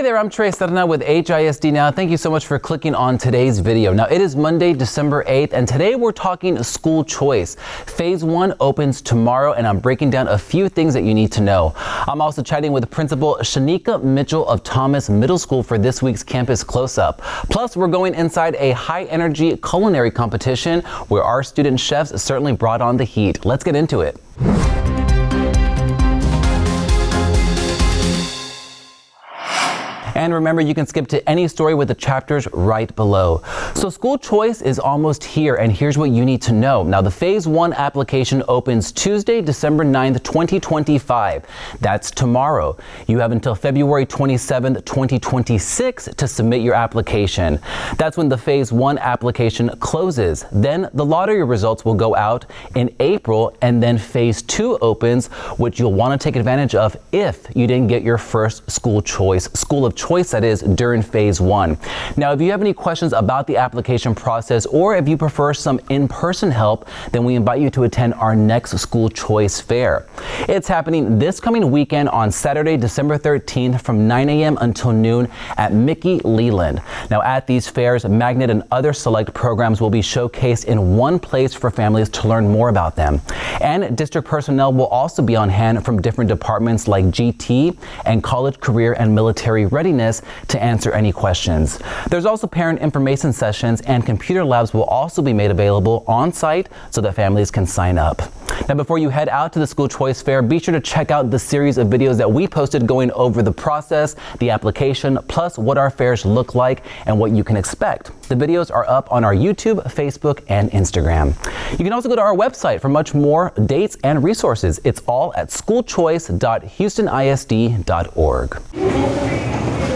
Hey there, I'm Trey Serna with HISD Now. Thank you so much for clicking on today's video. Now, it is Monday, December 8th, and today we're talking school choice. Phase 1 opens tomorrow, and I'm breaking down a few things that you need to know. I'm also chatting with Principal Shanika Mitchell of Thomas Middle School for this week's Campus Close-Up. Plus, we're going inside a high-energy culinary competition where our student chefs certainly brought on the heat. Let's get into it. And remember, you can skip to any story with the chapters right below. So school choice is almost here, and here's what you need to know. Now, the Phase 1 application opens Tuesday, December 9th, 2025. That's tomorrow. You have until February 27th, 2026 to submit your application. That's when the Phase 1 application closes. Then the lottery results will go out in April, and then Phase 2 opens, which you'll want to take advantage of if you didn't get your first school of choice, that is, during Phase 1. Now, if you have any questions about the application process, or if you prefer some in-person help, then we invite you to attend our next school choice fair. It's happening this coming weekend on Saturday, December 13th from 9 a.m. until noon at Mickey Leland. Now, at these fairs, magnet and other select programs will be showcased in one place for families to learn more about them. And district personnel will also be on hand from different departments like GT and college, career, and military readiness to answer any questions. There's also parent information sessions, and computer labs will also be made available on site so that families can sign up. Now, before you head out to the school choice fair, be sure to check out the series of videos that we posted going over the process, the application, plus what our fairs look like and what you can expect. The videos are up on our YouTube, Facebook, and Instagram. You can also go to our website for much more dates and resources. It's all at schoolchoice.houstonisd.org.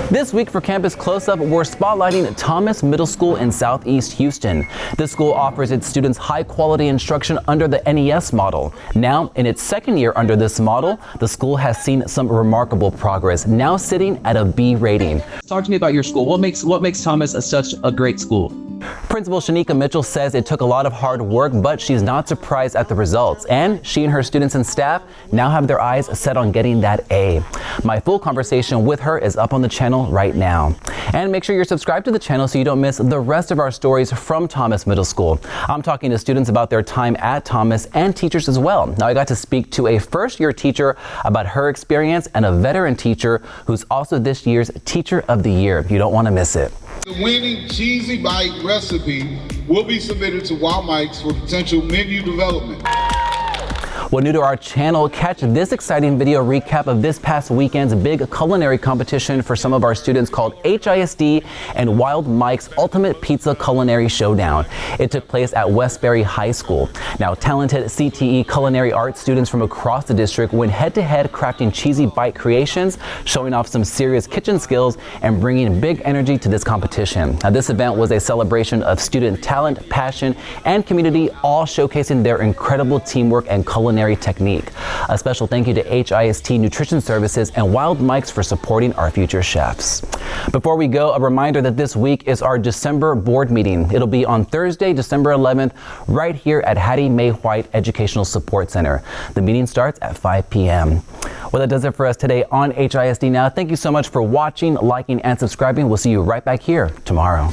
This week for Campus Close-Up, we're spotlighting Thomas Middle School in Southeast Houston. This school offers its students high-quality instruction under the NES model. Now, in its second year under this model, the school has seen some remarkable progress, now sitting at a B rating. Talk to me about your school. What makes Thomas such a great school? Principal Shanika Mitchell says it took a lot of hard work, but she's not surprised at the results. And she and her students and staff now have their eyes set on getting that A. My full conversation with her is up on the channel right now. And make sure you're subscribed to the channel so you don't miss the rest of our stories from Thomas Middle School. I'm talking to students about their time at Thomas and teachers as well. Now, I got to speak to a first-year teacher about her experience and a veteran teacher who's also this year's Teacher of the Year. You don't want to miss it. The winning cheesy bite recipe will be submitted to Wild Mike's for potential menu development. Well, new to our channel, catch this exciting video recap of this past weekend's big culinary competition for some of our students called HISD and Wild Mike's Ultimate Pizza Culinary Showdown. It took place at Westbury High School. Now, talented CTE culinary arts students from across the district went head-to-head crafting cheesy bite creations, showing off some serious kitchen skills and bringing big energy to this competition. Now, this event was a celebration of student talent, passion, and community, all showcasing their incredible teamwork and culinary technique. A special thank you to HIST Nutrition Services and Wild Mike's for supporting our future chefs. Before we go, a reminder that this week is our December board meeting. It'll be on Thursday, December 11th, right here at Hattie Mae White Educational Support Center. The meeting starts at 5 p.m. Well, that does it for us today on HISD Now. Thank you so much for watching, liking, and subscribing. We'll see you right back here tomorrow.